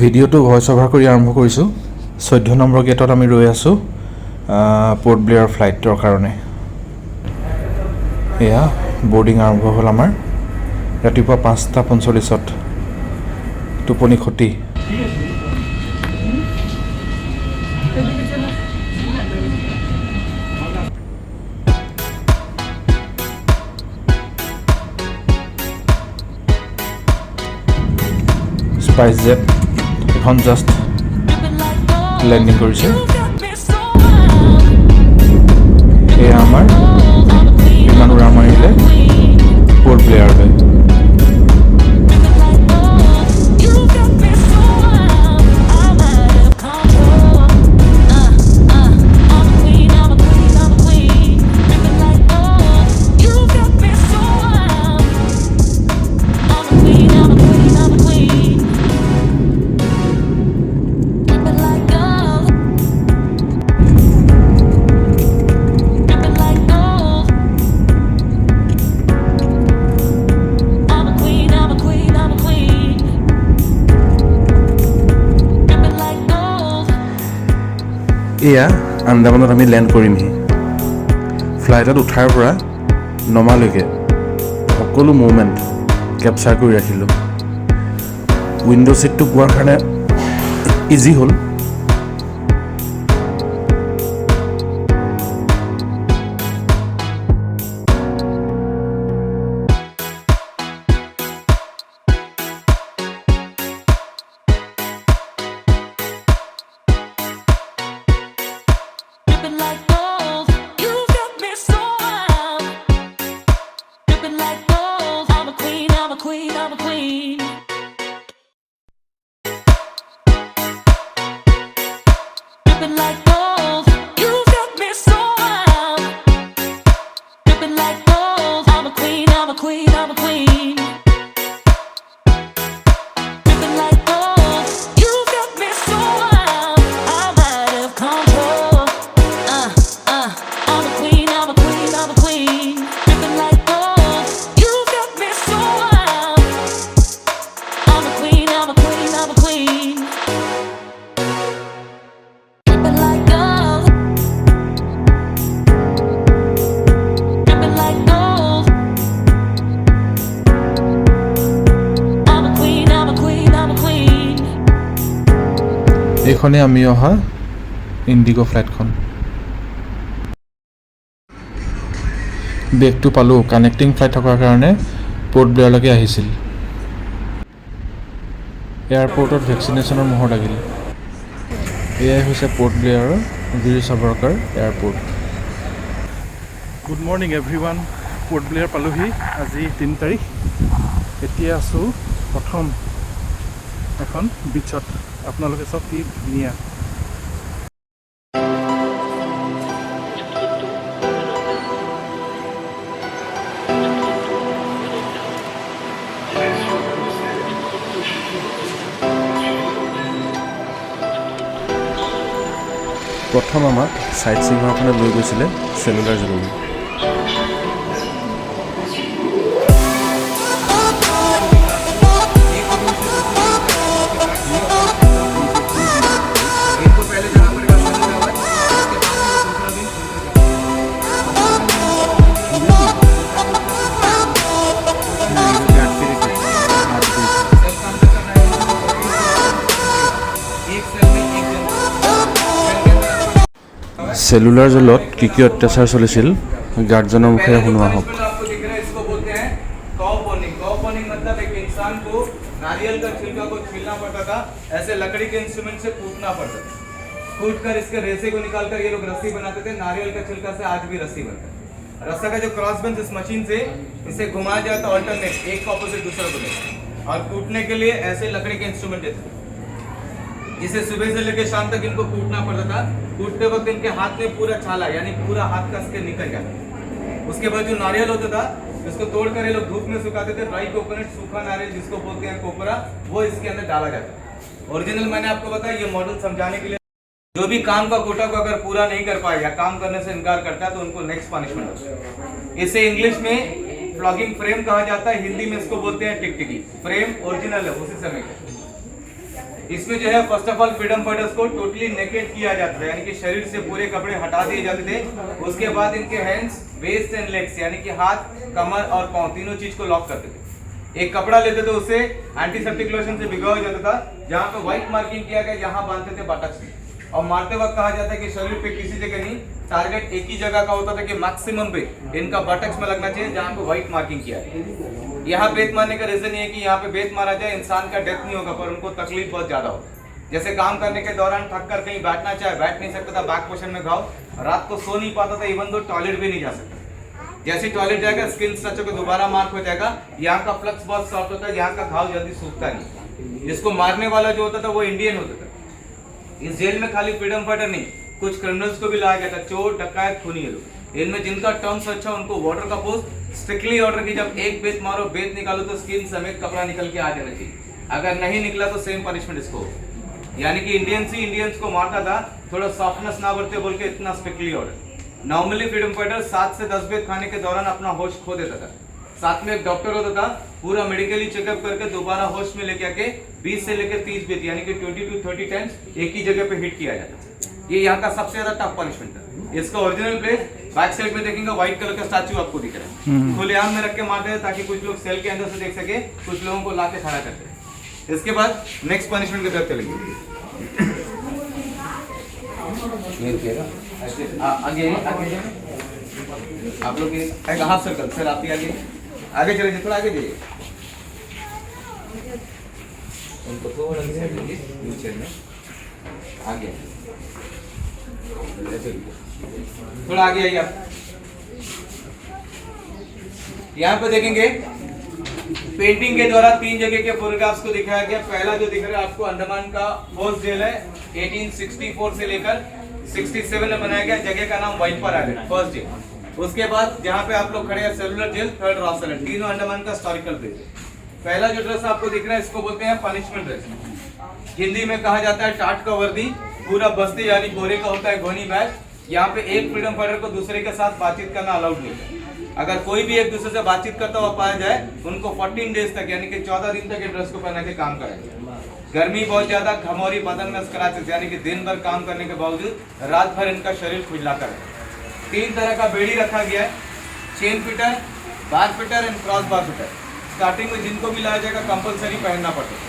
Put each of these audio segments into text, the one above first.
ভিডিঅ'টো voice over কৰি আৰম্ভ কৰিছোঁ। 14 নম্বৰ গেটত আমি ৰৈ আছোঁ পোৰ্ট ব্লেয়াৰ ফ্লাইটৰ কাৰণে। এয়া বৰ্ডিং আৰম্ভ হ'ল আমাৰ ৰাতিপুৱা 5:45। টোপনি ক্ষতি। স্পাইচ জেট এখন জাষ্ট লেণ্ডিং কৰিছে। এয়া আমাৰ বিমান উৰা মাৰিলে পোৰ্ট ব্লেয়াৰলৈ। এয়া আন্দামানত আমি লেণ্ড কৰিমহি। ফ্লাইটত উঠাৰ পৰা নমালৈকে সকলো মুভমেণ্ট কেপচাৰ কৰি ৰাখিলোঁ। উইণ্ড' ছিটটো পোৱাৰ কাৰণে ইজি হ'ল। এইখনে আমি অহা ইণ্ডিগো ফ্লাইটখন। বেগটো পালোঁ। কানেক্টিং ফ্লাইট থকাৰ কাৰণে পোৰ্ট ব্লেয়াৰলৈকে আহিছিল। এয়াৰপৰ্টত ভেকচিনেশ্যনৰ মোহৰ লাগিল। এয়াই হৈছে পোৰ্ট ব্লেয়াৰৰ Veer Savarkar airport. Good morning everyone. Port Blair পালোহি। আজি 3 তাৰিখ। এতিয়া আছোঁ প্ৰথম এখন বিচত। আপোনালোকে চব কি ধুনীয়া। প্ৰথম আমাক চাইট চিঙৰ কাৰণে লৈ গৈছিলে চেলুলাৰ জেললৈ। চেলুলাৰ জেলত কি কি অত্যাচাৰ চলিছিল গাৰ্ডজনৰ মুখেৰে শুনোৱা হওক। नारियल का छिलका को छीलना पड़ता था, ऐसे लकड़ी के इंस्ट्रूमेंट से कूटना पड़ता था। कूट कर इसके रेसे को निकाल कर ये लोग रस्सी बनाते थे। नारियल का छिलका से आज भी रस्सी बनता है। रस्सा का जो क्रॉस बेंच इस मशीन से इसे घुमाया जाए तो अल्टरनेट एक का ऑपोजिट दूसरा को देता। और कूटने के लिए ऐसे लकड़ी के इंस्ट्रूमेंट देते थे, जिसे सुबह से लेकर शाम तक इनको कूटना पड़ता था। कूटते वक्त इनके हाथ में पूरा छाला यानी पूरा हाथ कस के निकल जाता। उसके बाद जो नारियल होता था इसको तोड़कर ये लोग धूप में सुखाते थे। ड्राई कोकोनट, सूखा नारियल जिसको बोलते हैं कोपरा, वो इसके अंदर डाला जाता है। ओरिजिनल मैंने आपको बताया, ये मॉडल समझाने के लिए। जो भी काम का कोटा को अगर पूरा नहीं कर पाए या काम करने से इनकार करता है तो उनको नेक्स्ट पनिशमेंट होता है। इसे इंग्लिश में फ्लॉगिंग फ्रेम कहा जाता है, हिंदी में इसको बोलते हैं टिकटिकी। फ्रेम ओरिजिनल है उसी समय का। इसमें जो है first of all freedom fighters को टोटली नेकेड किया जाता था, यानी कि शरीर से पूरे कपड़े हटा दिए जाते थे। उसके बाद इनके हैंड्स, वेस्ट एंड लेग्स यानी कि हाथ, कमर और पांव तीनों चीज को लॉक करते थे। एक कपड़ा लेते थे, उसे एंटीसेप्टिक लोशन से भिगोया जाता था, जहाँ पे व्हाइट मार्किंग किया गया, यहाँ बांधते थे बटक्स में। और मारते वक्त कहा जाता है कि शरीर पे किसी जगह नहीं, टारगेट एक ही जगह का होता था कि मैक्सिमम पे इनका बटक्स में लगना चाहिए, जहाँ पे व्हाइट मार्किंग किया है। यहाँ बेत मारने का रीजन ये है कि यहाँ पे बेत मारा जाए, इंसान का डेथ नहीं होगा, पर उनको तकलीफ बहुत ज्यादा होती है। जैसे काम करने के दौरान थक कर कहीं बैठना चाहे, बैठ नहीं सकता था, बैक पोर्शन में घाव, रात को सो नहीं पाता था, इवन दो टॉयलेट भी नहीं जा सकता। जैसे टॉयलेट जाएगा, स्किन टच होकर दोबारा मार्क हो जाएगा। यहाँ का फ्लक्स बहुत सॉफ्ट होता है, यहाँ का घाव जल्दी सूखता नहीं। जिसको मारने वाला जो होता था वो इंडियन होता था। इस जेल में खाली फ्रीडम फाइटर नहीं, कुछ क्रिमिनल्स को भी लाया गया था, चोर, डकैत, खूनी लोग। इनमें जिनका टर्म्स अच्छा, उनको वाटर का पोस्ट स्ट्रिक्टली ऑर्डर की, जब एक बेत मारो, बेत निकालो तो स्किन समेत कपड़ा निकल के आ जाना चाहिए। अगर नहीं निकला तो सेम पनिशमेंट इसको। यानी कि इंडियंस ही इंडियंस को मारता था, थोड़ा सॉफ्टनेस ना बरते बोल के इतना strictly order. Normally freedom fighter 7 से 10 बेत खाने के दौरान अपना होश खो देता था। साथ में एक डॉक्टर होता था, पूरा मेडिकली चेकअप करके दोबारा होश में लेके आके 20 से लेकर 30 बेत यानी कि 20 to 30 टाइम्स एक ही जगह पे हिट किया जाता था। ये यहाँ का सबसे ज्यादा टफ पनिशमेंट था। इसका ओरिजिनल प्लेस बैक साइड में देखेंगे, व्हाइट कलर का स्टैचू आपको दिख रहा है। खुलेआम में रख के मारते हैं ताकि कुछ लोग सेल के अंदर से देख सके, कुछ लोगों को ला के खड़ा करते हैं। इसके बाद नेक्स्ट पनिशमेंट की तरफ चलेंगे। आगे आगे आप लोग एक हाफ सर्कल सर, आप आगे चले, थोड़ा आगे जाइए, उनको थोड़ा नीचे में आगे, थोड़ा आगे आइए आप। यहाँ पे देखेंगे पेंटिंग के द्वारा 3 जगह के फोटोग्राफ्स को दिखाया गया। पहला जो दिख रहा है आपको अंडमान का फर्स्ट जेल है, 1864 से लेकर 67 में बनाया गया। जगह का नाम वाइपर आइलैंड, फर्स्ट जेल। उसके बाद जहाँ पे आप लोग खड़े हैं cellular jail, third Ross island, तीनों अंडमान का हिस्टोरिकल प्लेस है। पहला जो ड्रेस आपको दिख रहा है इसको बोलते हैं पनिशमेंट ड्रेस, हिंदी में कहा जाता है टाट का वर्दी, पूरा बस्ती यानी गोरे का होता है, घोनी बैच। यहाँ पे एक फ्रीडम फाइटर को दूसरे के साथ बातचीत करना अलाउड नहीं है। अगर कोई भी एक दूसरे से बातचीत करता हुआ पाया जाए, उनको 14 डेज तक यानी कि 14 दिन तक ये ड्रेस को पहना के काम करेंगे। गर्मी बहुत ज्यादा, घमौरी, बदन में स्क्रैचेस यानी कि दिन भर काम करने के बावजूद रात भर इनका शरीर खुजलाता है। 3 तरह का बेड़ी रखा गया है, chain fitter, bar fitter and cross bar fitter. Starting में जिनको भी लाया जाएगा कंपलसरी पहनना पड़ता है।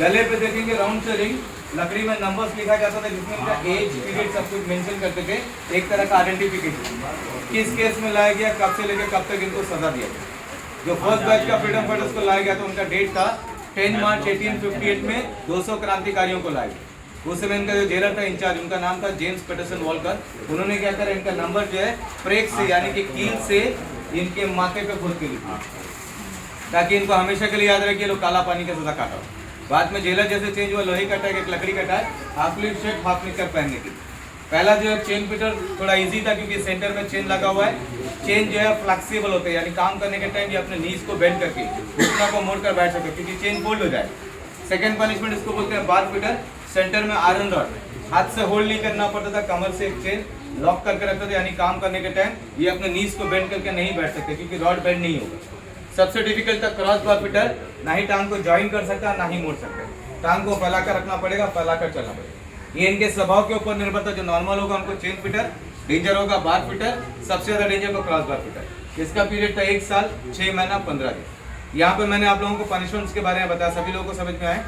गले पे देखेंगे राउंड से रिंग, लकड़ी में नंबर्स लिखा जाता था जिसमें इनका एज, पीरियड सब कुछ मेंशन करते थे, एक तरह का आइडेंटिफिकेशन। किस केस में लाया गया, कब से लेकर कब तक इनको सजा दिया गया। जो फर्स्ट बैच का फ्रीडम फाइटर्स को लाया गया था उनका डेट था 10 मार्च 1858 में 200 क्रांतिकारियों को लाया गया। उस समय इनका जो जेलर था इंचार्ज, उनका नाम था जेम्स पैटरसन वॉलकर। उन्होंने क्या करा, इनका नंबर जो है प्रेक से यानी कि कील से इनके माथे पे खोद के लिखा, ताकि इनको हमेशा के लिए याद रहे कि ये लोग काला पानी का सजा काटा। बाद में जेलर जैसे चेंज हुआ, लोहे का टैग, एक लकड़ी का tag, half sleeve shirt, half निकर पहनने की। पहला जो है चेन फिटर थोड़ा इजी था क्योंकि सेंटर में चेन लगा हुआ है। चेन जो है फ्लेक्सिबल होते हैं, यानी काम करने के टाइम ये अपने नीज को बेंड करके घुटना को मोड़ कर बैठ सके क्योंकि चेन फोल्ड हो जाए। सेकंड पनिशमेंट इसको बोलते हैं बार फिटर, सेंटर में आयरन रॉड, हाथ से होल्ड नहीं करना पड़ता था, कमर से एक चेन लॉक करके रखते थे, यानी काम करने के टाइम ये अपने नीज को बेंड करके नहीं बैठ सकते क्योंकि रॉड बेंड नहीं होगा। सबसे डिफिकल्ट था क्रॉस बार फिटर, ना ही टांग को ज्वाइन कर सकता ना ही मोड़ सकता, टांग को फैलाकर रखना पड़ेगा, फैलाकर चलना पड़ेगा। ये इनके स्वभाव के ऊपर निर्भर था, जो नॉर्मल होगा उनको चेन फिटर, डेंजर होगा बार फिटर, सबसे ज्यादा डेंजर को क्रॉस बार फिटर। इसका पीरियड था 1 साल 6 महीना 15 दिन। यहाँ पे मैंने आप लोगों को पनिशमेंट्स के बारे में बताया, सभी लोगों को समझ में आए।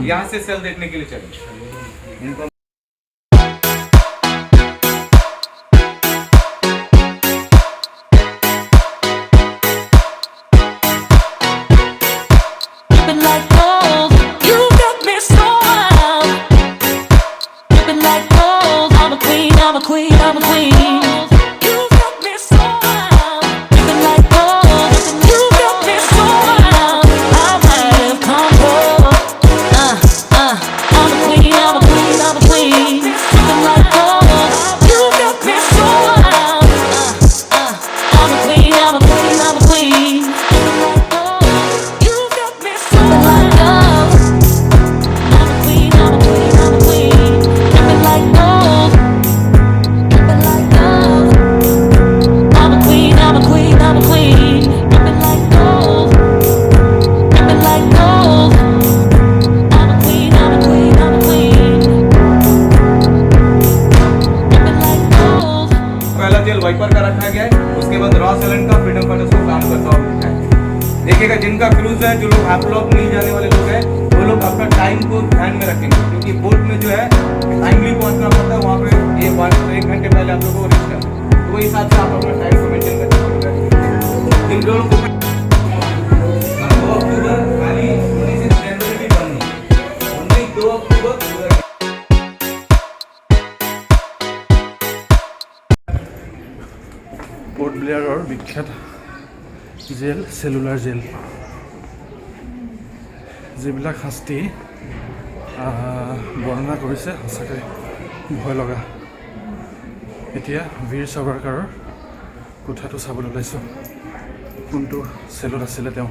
यहाँ से सेल देखने के लिए चले इनको। I'm a queen, I'm a queen. You got me so wild. You've been like gold. You got me so wild. I'm out of control. I'm a queen, I'm a queen, I'm a queen. है जो लोग आप लोग नहीं जाने वाले लोग हैं वो लोग अपना टाइम को ध्यान में रखेंगे, क्योंकि बोट में जो है टाइमली पहुंचना पड़ता है वहाँ पे। ये 1 घंटे पहले आप लोगों को रीच करना, तो वही हिसाब से आप अपना टाइम को मेंटेन करना पड़ेगा। जिन लोगों को 2 अक्टूबर खाली 26 जनवरी भी बंद है, ओनली 2 अक्टूबर पूरा। पोर्ट ब्लेयৰৰ বিখ্যাত জেল চেলুলাৰ জেল, যিবিলাক শাস্তি বৰ্ণনা কৰিছে সঁচাকৈ ভয় লগা। এতিয়া বীৰ সাভাৰকাৰৰ কোঠাটো চাবলৈ ওলাইছোঁ, কোনটো চেলত আছিলে তেওঁ।